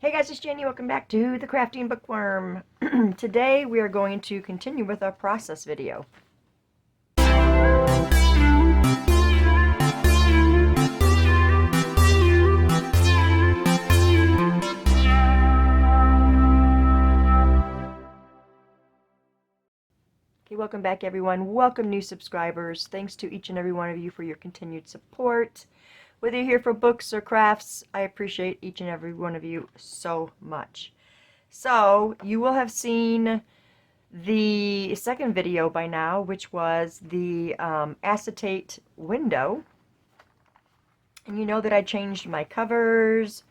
Hey guys, it's Jenny. Welcome back to the Crafting Bookworm. Today we are going to continue with our process video. Okay, welcome back everyone. Welcome new subscribers. Thanks to each and every one of you for your continued support. Whether you're here for books or crafts, I appreciate each and every one of you so much. So, you will have seen the second video by now, which was the acetate window. And you know that I changed my covers.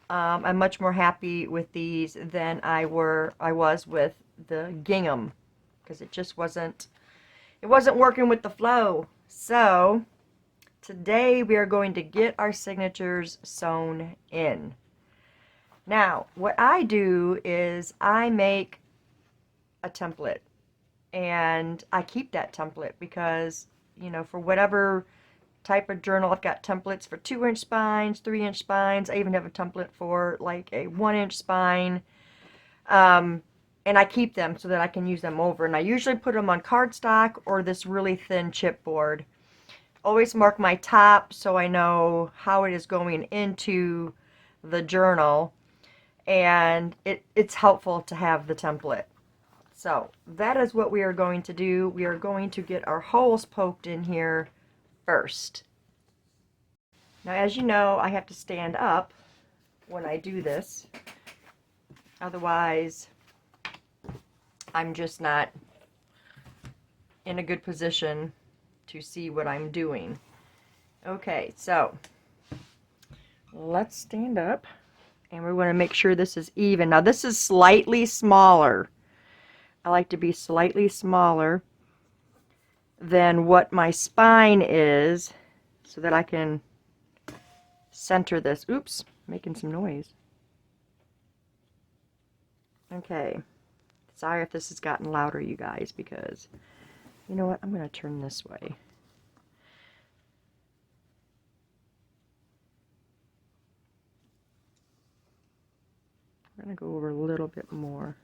I'm much more happy with these than I was with the gingham, because it just wasn't working with the flow. So today we are going to get our signatures sewn in. Now, what I do is I make a template, and I keep that template because, you know, for whatever type of journal, I've got templates for 2-inch spines, 3-inch spines. I even have a template for like a 1-inch spine. And I keep them so that I can use them over. And I usually put them on cardstock or this really thin chipboard. Always mark my top so I know how it is going into the journal. And it's helpful to have the template. So that is what we are going to do. We are going to get our holes poked in here first. Now, as you know, I have to stand up when I do this. Otherwise, I'm just not in a good position to see what I'm doing. Okay, so let's stand up, and we're going to make sure this is even. Now, this is slightly smaller. I like to be slightly smaller than what my spine is so that I can center this. Oops, making some noise. Okay. Sorry if this has gotten louder, you guys, because, you know what, I'm going to turn this way. I'm going to go over a little bit more.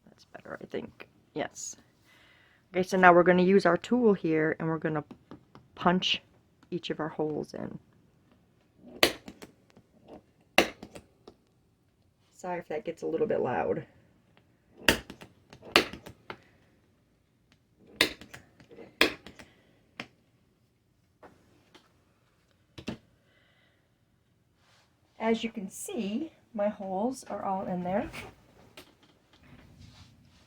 That's better, I think. Yes. Okay, so now we're going to use our tool here, and we're going to punch each of our holes in. Sorry if that gets a little bit loud. As you can see, my holes are all in there.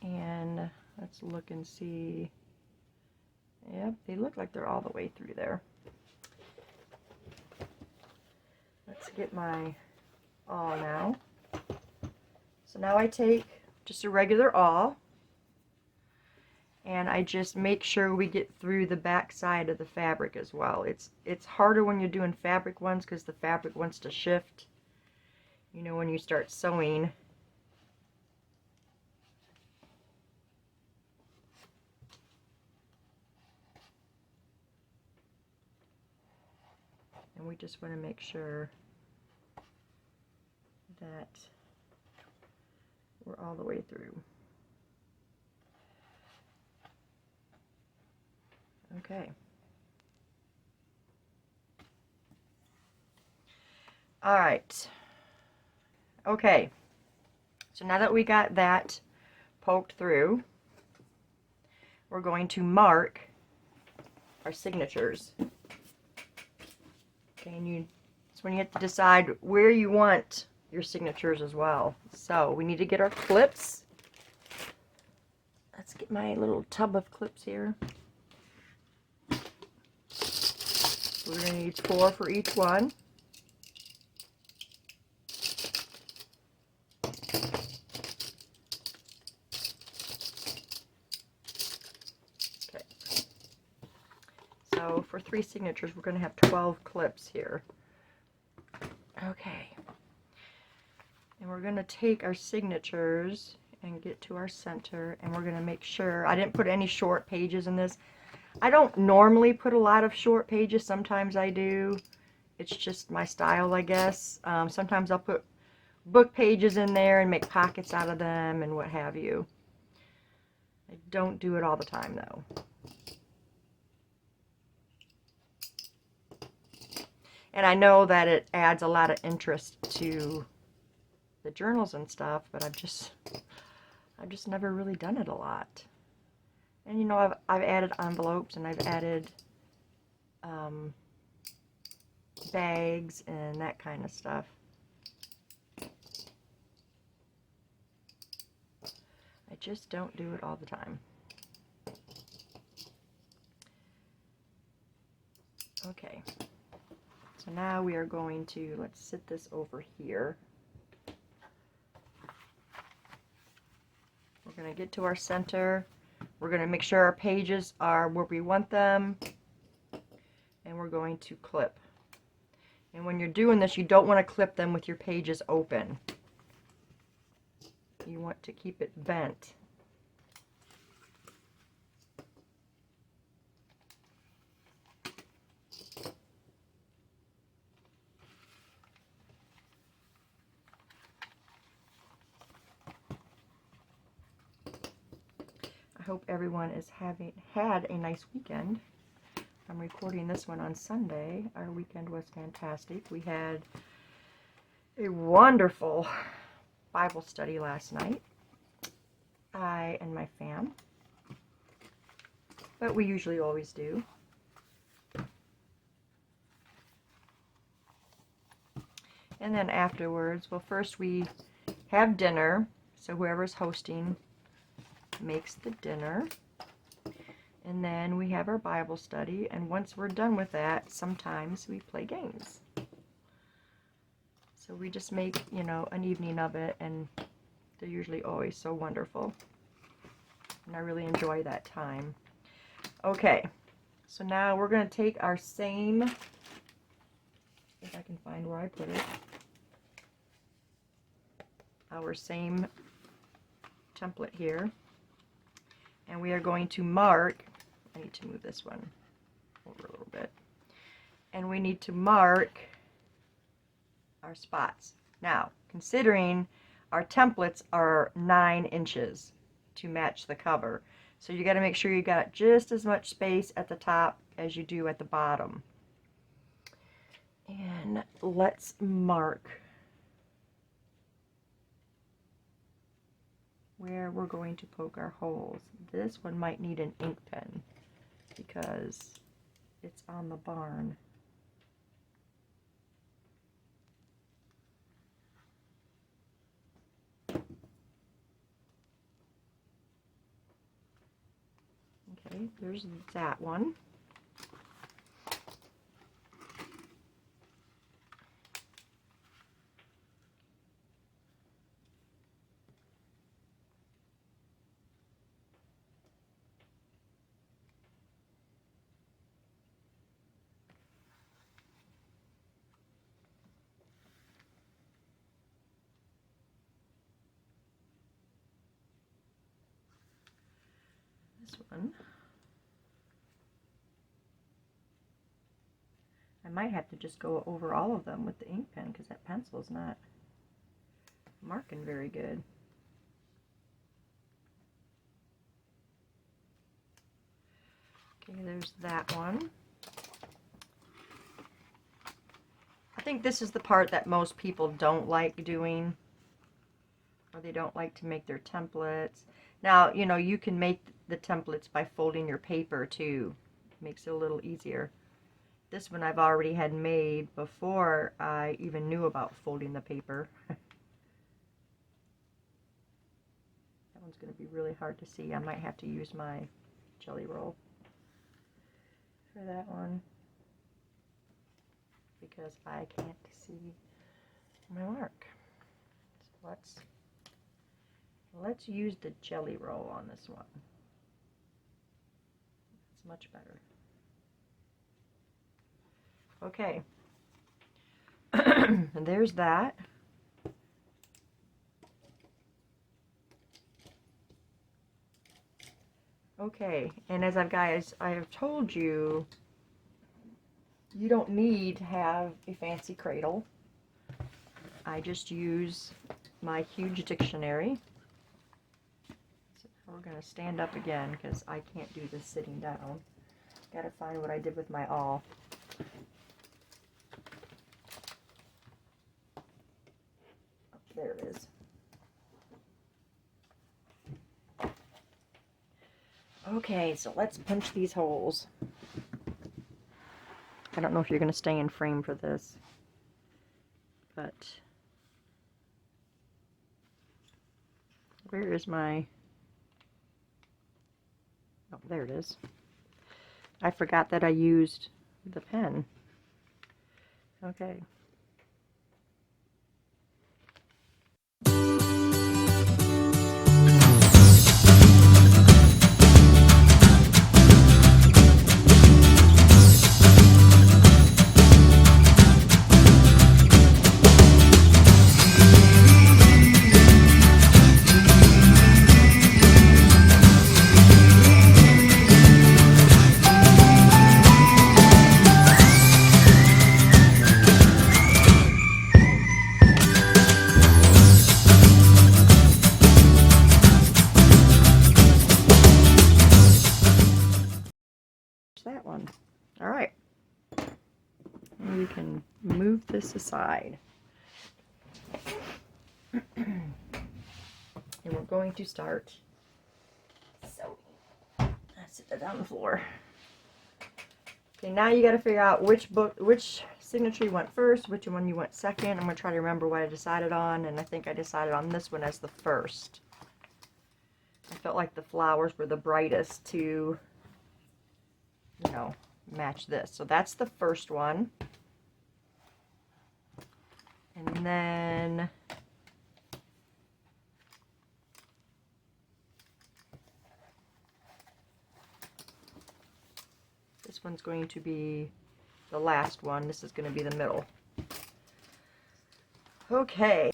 And let's look and see. Yep, they look like they're all the way through there. Let's get my awl now. So now I take just a regular awl, and I just make sure we get through the back side of the fabric as well. It's harder when you're doing fabric ones because the fabric wants to shift, you know, when you start sewing. And we just want to make sure that we're all the way through. Okay. All right. Okay. So now that we got that poked through, we're going to mark our signatures. Okay, and it's when you have to decide where you want your signatures as well. So we need to get our clips. Let's get my little tub of clips here. We're going to need 4 for each one. Okay. So for 3 signatures, we're going to have 12 clips here. Okay. And we're going to take our signatures and get to our center, and we're going to make sure, I didn't put any short pages in this. I don't normally put a lot of short pages, sometimes I do. It's just my style, I guess. Sometimes I'll put book pages in there and make pockets out of them and what have you. I don't do it all the time, though. And I know that it adds a lot of interest to the journals and stuff, but I've just never really done it a lot. And you know, I've added envelopes and I've added bags and that kind of stuff. I just don't do it all the time. Okay. So now we are going to, let's sit this over here. We're going to get to our center. We're going to make sure our pages are where we want them. And we're going to clip. And when you're doing this, you don't want to clip them with your pages open. You want to keep it bent. I hope everyone is had a nice weekend. I'm recording this one on Sunday. Our weekend was fantastic. We had a wonderful Bible study last night. I and my fam. But we usually always do. And then afterwards, well, first we have dinner. So whoever's hosting makes the dinner. And then we have our Bible study. And once we're done with that, sometimes we play games. So we just make, you know, an evening of it. And they're usually always so wonderful. And I really enjoy that time. Okay. So now we're going to take our same, if I can find where I put it, our same template here. And we are going to mark, I need to move this one over a little bit. And we need to mark our spots. Now, considering our templates are 9 inches to match the cover. So you got to make sure you got just as much space at the top as you do at the bottom. And let's mark where we're going to poke our holes. This one might need an ink pen because it's on the barn. Okay, there's that one. This one. I might have to just go over all of them with the ink pen because that pencil's not marking very good. Okay, there's that one. I think this is the part that most people don't like doing, or they don't like to make their templates. Now, you know, you can make the templates by folding your paper too. Makes it a little easier. This one I've already had made before I even knew about folding the paper. That one's going to be really hard to see. I might have to use my jelly roll for that one because I can't see my mark. So let's use the jelly roll on this one. It's much better. Okay, and there's that. Okay, and as I have told you, You don't need to have a fancy cradle. I just use my huge dictionary. So we're going to stand up again because I can't do this sitting down. Got to find what I did with my awl. Oh, there it is. Okay, so let's punch these holes. I don't know if you're going to stay in frame for this, but where is my... Oh, there it is. I forgot that I used the pen. Okay. That one. All right. And we can move this aside. And we're going to start sewing. Let's sit that down on the floor. Okay, now you got to figure out which signature you want first, which one you want second. I'm going to try to remember what I decided on, and I think I decided on this one as the first. I felt like the flowers were the brightest to, you know, match this. So that's the first one. And then this one's going to be the last one. This is going to be the middle. Okay.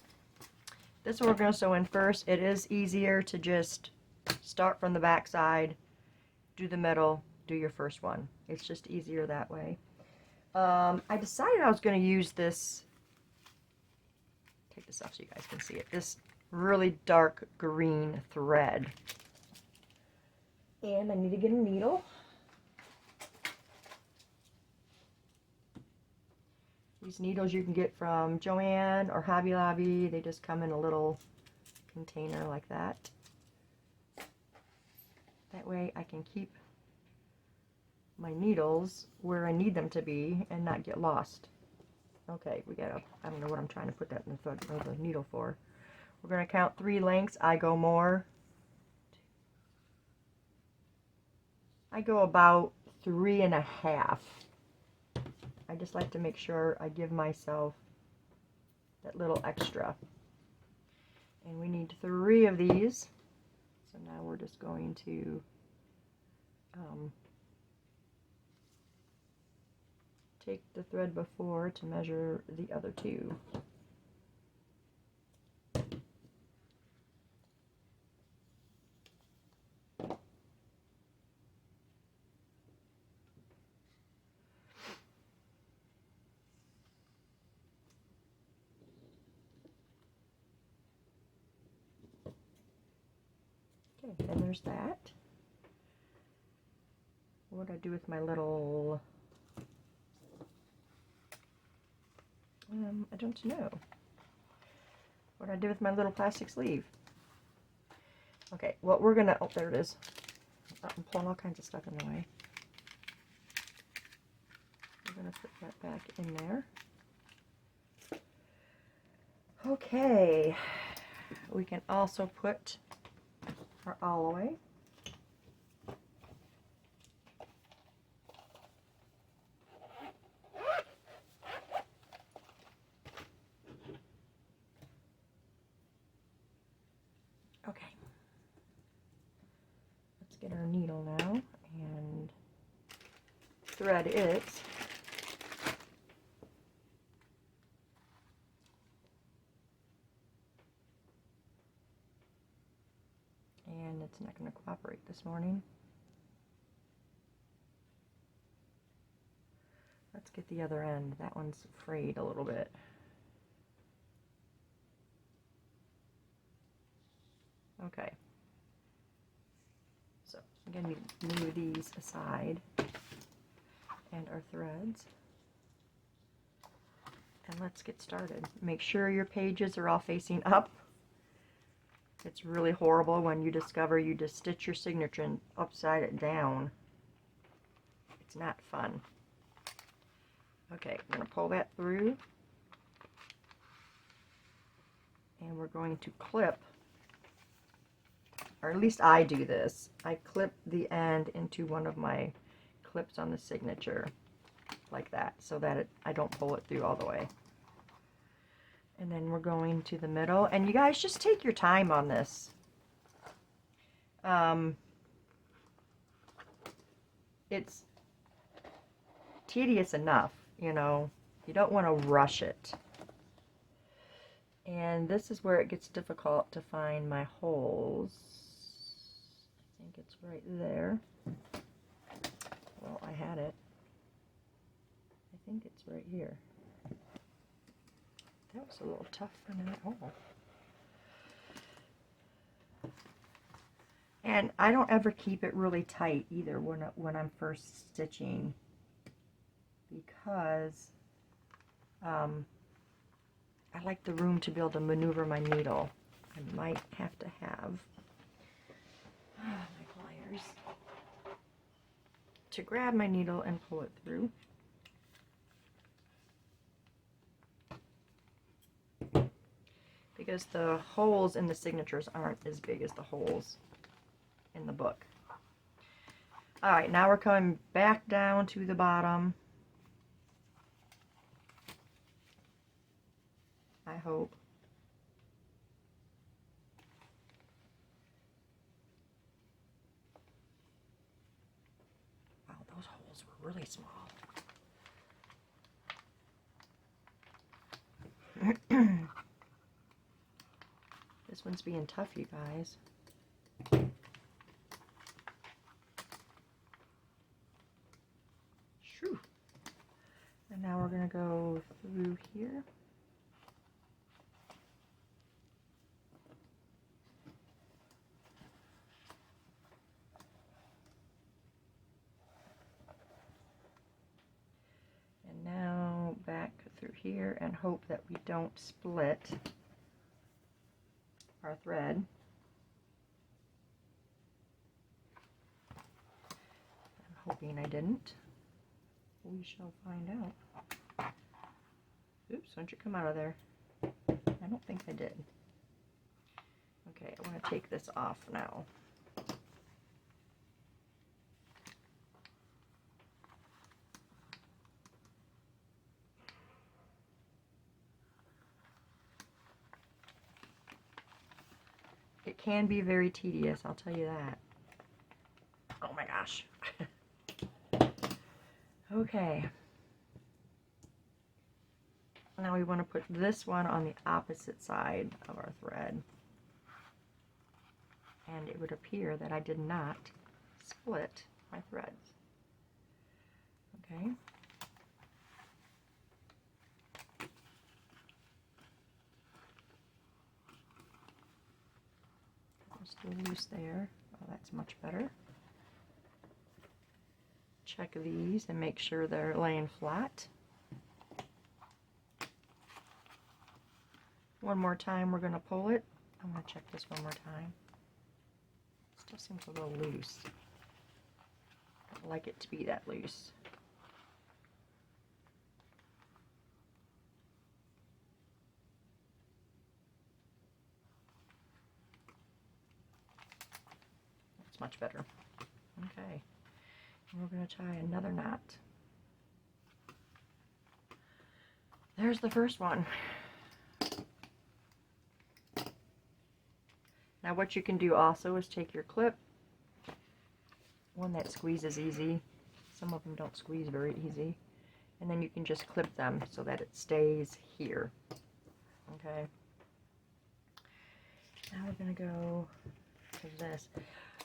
This one we're going to sew in first. It is easier to just start from the back side, do the middle, do your first one. It's just easier that way. I decided I was going to use this, take this off so you guys can see it, this really dark green thread. And I need to get a needle. These needles you can get from Joann or Hobby Lobby. They just come in a little container like that. That way I can keep my needles where I need them to be and not get lost. Okay, we got I don't know what I'm trying to put that in the thread or the needle for. We're going to count 3 lengths. I go more. I go about 3.5. I just like to make sure I give myself that little extra. And we need 3 of these. So now we're just going to take the thread before to measure the other 2. Okay, and there's that. What do I do with my little, I don't know. What do I do with my little plastic sleeve? Okay, what we're gonna, oh, there it is. I'm pulling all kinds of stuff in the way. We're gonna put that back in there. Okay, we can also put our awl away. Okay, let's get our needle now and thread it. And it's not going to cooperate this morning. Let's get the other end. That one's frayed a little bit. Okay. So I'm going to move these aside and our threads. And let's get started. Make sure your pages are all facing up. It's really horrible when you discover you just stitch your signature and upside it down. It's not fun. Okay, I'm going to pull that through. And we're going to clip, or at least I do this. I clip the end into one of my clips on the signature, like that, so that I don't pull it through all the way. And then we're going to the middle, and you guys just take your time on this. It's tedious enough, you know. You don't want to rush it. And this is where it gets difficult to find my holes. I think it's right there. Well, I had it. I think it's right here. That was a little tough for me. Oh. And I don't ever keep it really tight either when I'm first stitching, because I like the room to be able to maneuver my needle. I might have to have my pliers to grab my needle and pull it through. Because the holes in the signatures aren't as big as the holes in the book. Alright, now we're coming back down to the bottom. I hope. Wow, those holes were really small. This one's being tough, you guys. Shoo. And now we're going to go through here. And now back through here and hope that we don't split our thread. I'm hoping I didn't. We shall find out. Oops, don't you come out of there. I don't think I did. Okay, I want to take this off now. It can be very tedious, I'll tell you that. Oh my gosh. Okay. Now we want to put this one on the opposite side of our thread. And it would appear that I did not split my threads. Okay. Still loose there. Oh, that's much better. Check these and make sure they're laying flat. One more time, we're going to pull it. I'm going to check this one more time. Still seems a little loose. I don't like it to be that loose. Much better. Okay, and we're going to tie another knot. There's the first one. Now what you can do also is take your clip, one that squeezes easy. Some of them don't squeeze very easy, and then you can just clip them so that it stays here. Okay, now we're going to go to this.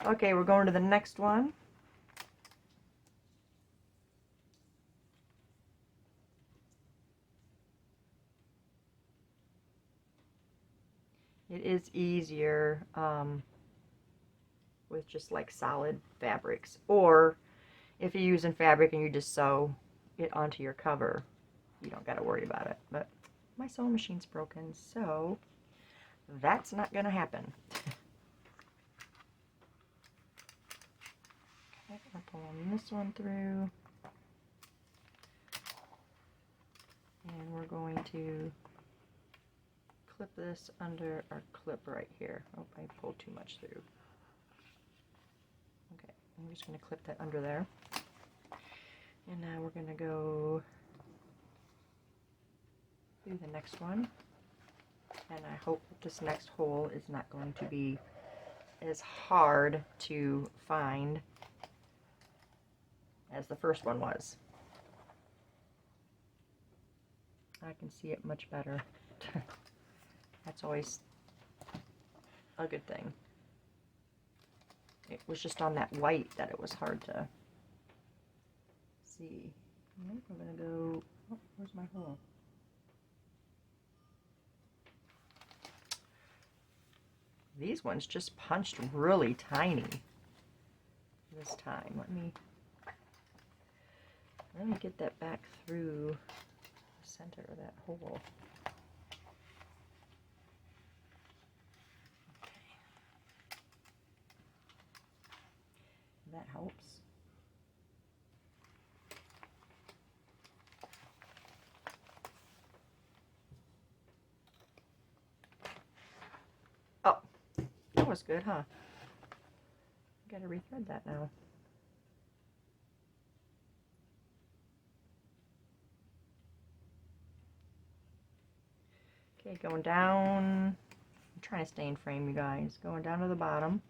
Okay, we're going to the next one. It is easier with just like solid fabrics, or if you're using fabric and you just sew it onto your cover, you don't got to worry about it. But my sewing machine's broken, so that's not going to happen. Okay, I'm pulling this one through, and we're going to clip this under our clip right here. Oh, I pulled too much through. Okay, I'm just going to clip that under there. And now we're going to go through the next one. And I hope that this next hole is not going to be as hard to find as the first one was. I can see it much better. That's always a good thing. It was just on that white that it was hard to see. Right, we're going to go, oh, where's my hole? These ones just punched really tiny this time. Let me get that back through the center of that hole. Okay. That helps. Oh, that was good, huh? Gotta rethread that now. Okay, going down. I'm trying to stay in frame, you guys. Going down to the bottom.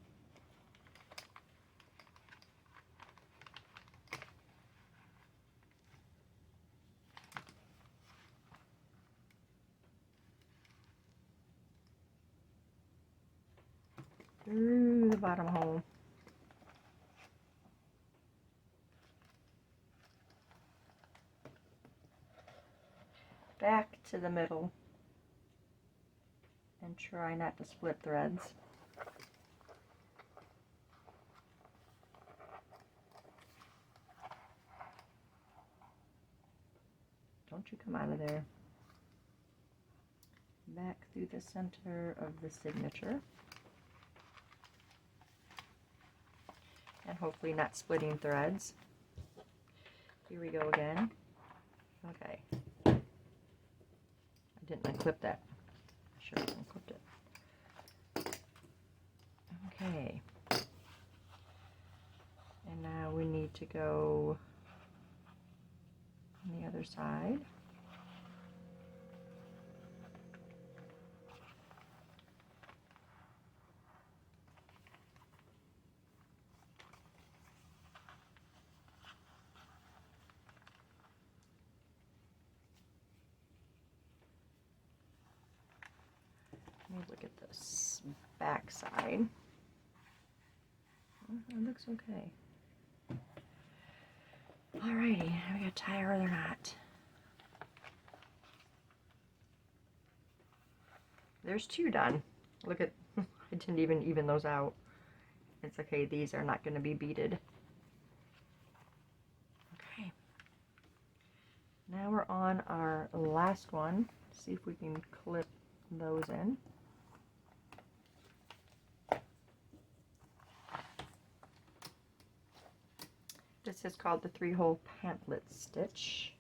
Through the bottom hole. Back to the middle. And try not to split threads. Don't you come out of there. Back through the center of the signature. And hopefully not splitting threads. Here we go again. Okay. I didn't unclip that. Sure, I unclipped it. Okay. And now we need to go on the other side. Let me look at this back side. It looks okay. Alrighty, we gotta tie her or not. There's two done. Look at, I didn't even those out. It's okay, these are not going to be beaded. Okay. Now we're on our last one. See if we can clip those in. This is called the 3-hole pantlet stitch.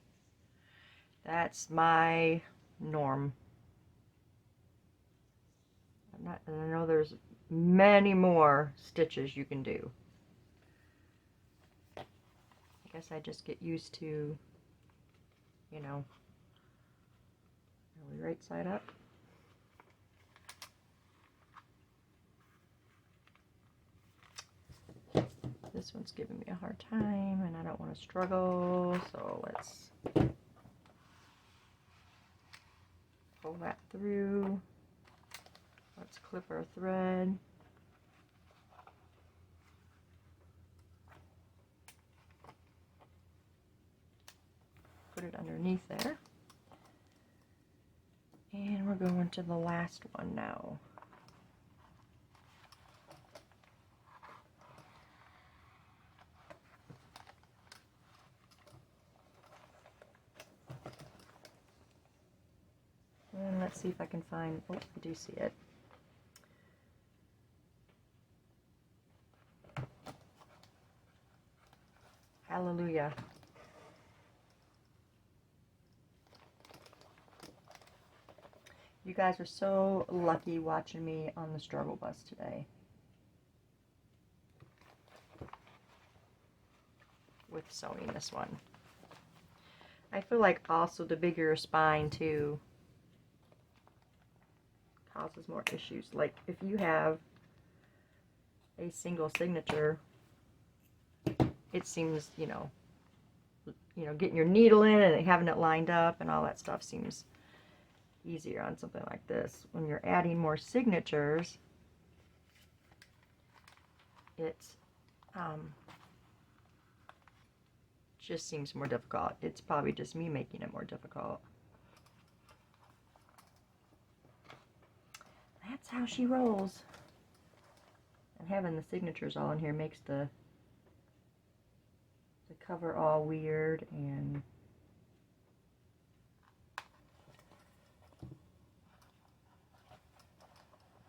That's my norm. I know there's many more stitches you can do. I guess I just get used to, you know, are we right side up? This one's giving me a hard time and I don't want to struggle, so let's pull that through. Let's clip our thread. Put it underneath there. And we're going to the last one now. let's see if I can find, oh, I do see it. Hallelujah. You guys are so lucky watching me on the struggle bus today. With sewing this one. I feel like also the bigger your spine too causes more issues. Like if you have a single signature, it seems, you know, getting your needle in and having it lined up and all that stuff seems easier on something like this. When you're adding more signatures, it's just seems more difficult. It's probably just me making it more difficult. That's how she rolls. And having the signatures all in here makes the cover all weird, and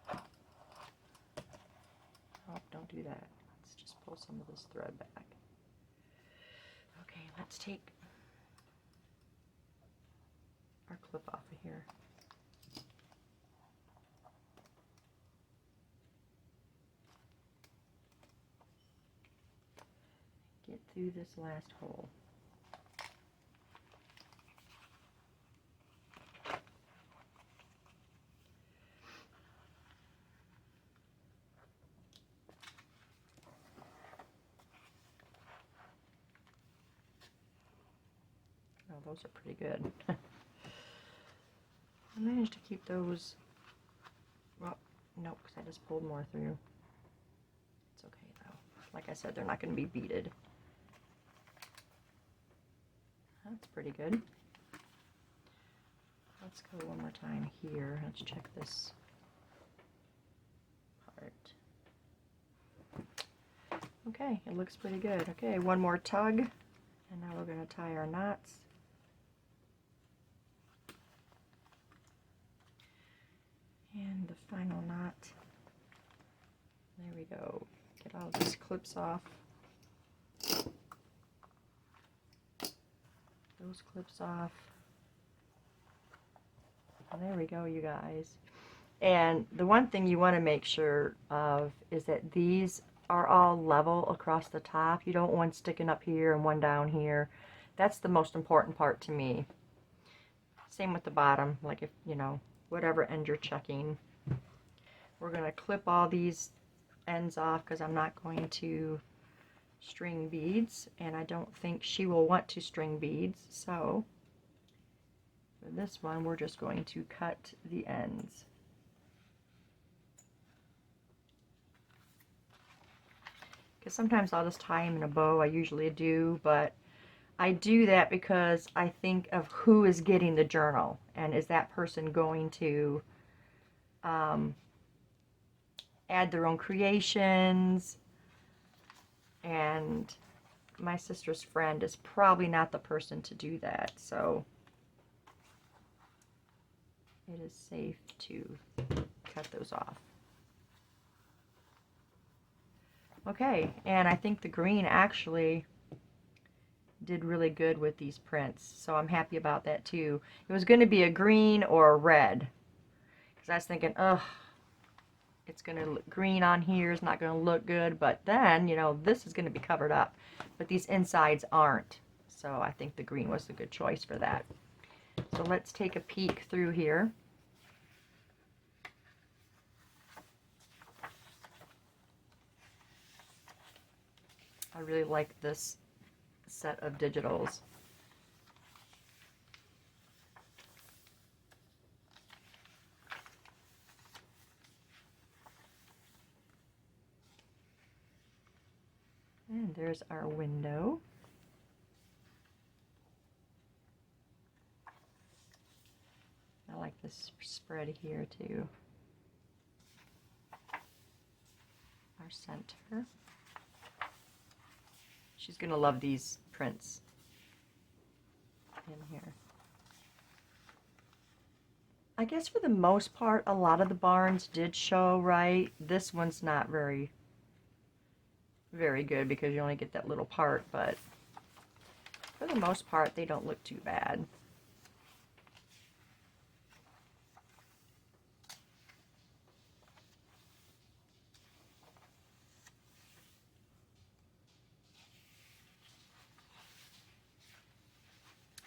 oh, don't do that. Let's just pull some of this thread back. Okay, let's take our clip off of here. Get through this last hole. Oh, those are pretty good. I managed to keep those. Well, nope, because I just pulled more through. It's okay though. Like I said, they're not going to be beaded. That's pretty good. Let's go one more time here. Let's check this part. Okay, it looks pretty good. Okay, one more tug, and now we're going to tie our knots. And the final knot. There we go. Get all these clips off. Those clips off. And there we go, you guys. And the one thing you want to make sure of is that these are all level across the top. You don't want one sticking up here and one down here. That's the most important part to me. Same with the bottom, like if, you know, whatever end you're checking. We're going to clip all these ends off because I'm not going to string beads, and I don't think she will want to string beads, so for this one we're just going to cut the ends. Because sometimes I'll just tie them in a bow. I usually do, but I do that because I think of who is getting the journal, and is that person going to add their own creations. And my sister's friend is probably not the person to do that, so it is safe to cut those off. Okay, and I think the green actually did really good with these prints, so I'm happy about that too. It was going to be a green or a red, because I was thinking, ugh, it's going to look green on here, is not going to look good, but then, you know, this is going to be covered up, but these insides aren't, so I think the green was a good choice for that. So let's take a peek through here. I really like this set of digitals. And there's our window. I like this spread here too. Our center. She's gonna love these prints in here. I guess for the most part, a lot of the barns did show right. This one's not very good because you only get that little part, but for the most part, they don't look too bad.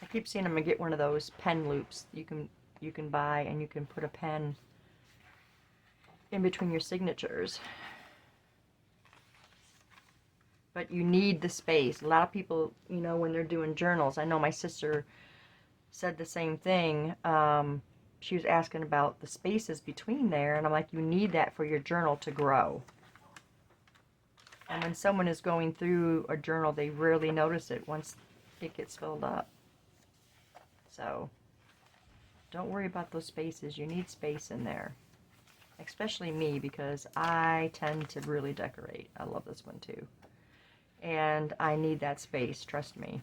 I keep seeing I'm gonna get one of those pen loops you can buy, and you can put a pen in between your signatures. But you need the space. A lot of people, you know, when they're doing journals, I know my sister said the same thing. She was asking about the spaces between there, and I'm like, you need that for your journal to grow. And when someone is going through a journal, they rarely notice it once it gets filled up. So don't worry about those spaces. You need space in there. Especially me, because I tend to really decorate. I love this one too. And I need that space, trust me.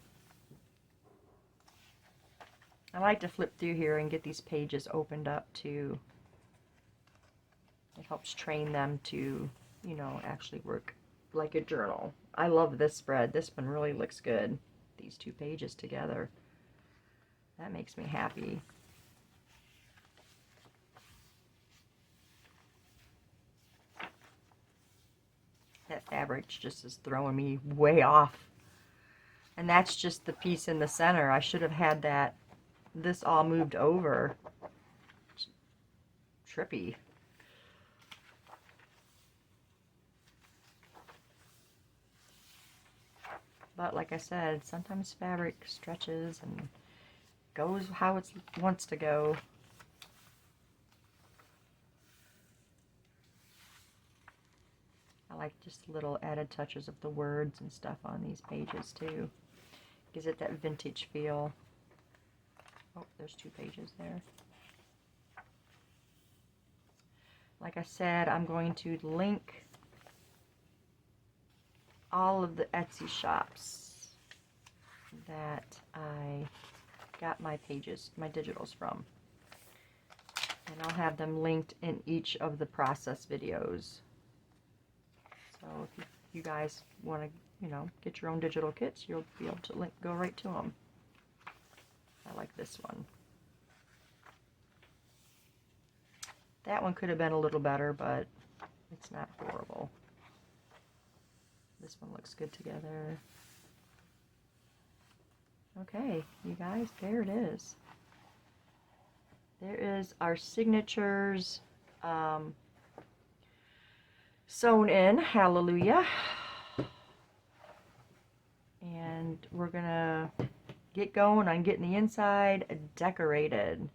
I like to flip through here and get these pages opened up too. It helps train them to, you know, actually work like a journal. I love this spread. This one really looks good. These two pages together. That makes me happy. That fabric just is throwing me way off. And that's just the piece in the center. I should have had this all moved over. Trippy. But like I said, sometimes fabric stretches and goes how it wants to go. I like just little added touches of the words and stuff on these pages too. Gives it that vintage feel. Oh, there's two pages there. Like I said, I'm going to link all of the Etsy shops that I got my pages, my digitals from. And I'll have them linked in each of the process videos. So if you guys want to, you know, get your own digital kits, you'll be able to go right to them. I like this one. That one could have been a little better, but it's not horrible. This one looks good together. Okay, you guys, there it is. There is our signatures sewn in. Hallelujah. And we're gonna get going on getting the inside decorated.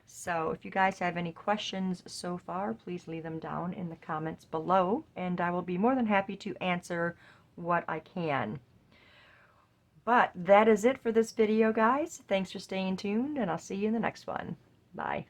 So if you guys have any questions so far, please leave them down in the comments below, and I will be more than happy to answer what I can. But that is it for this video, guys. Thanks for staying tuned, and I'll see you in the next one. Bye.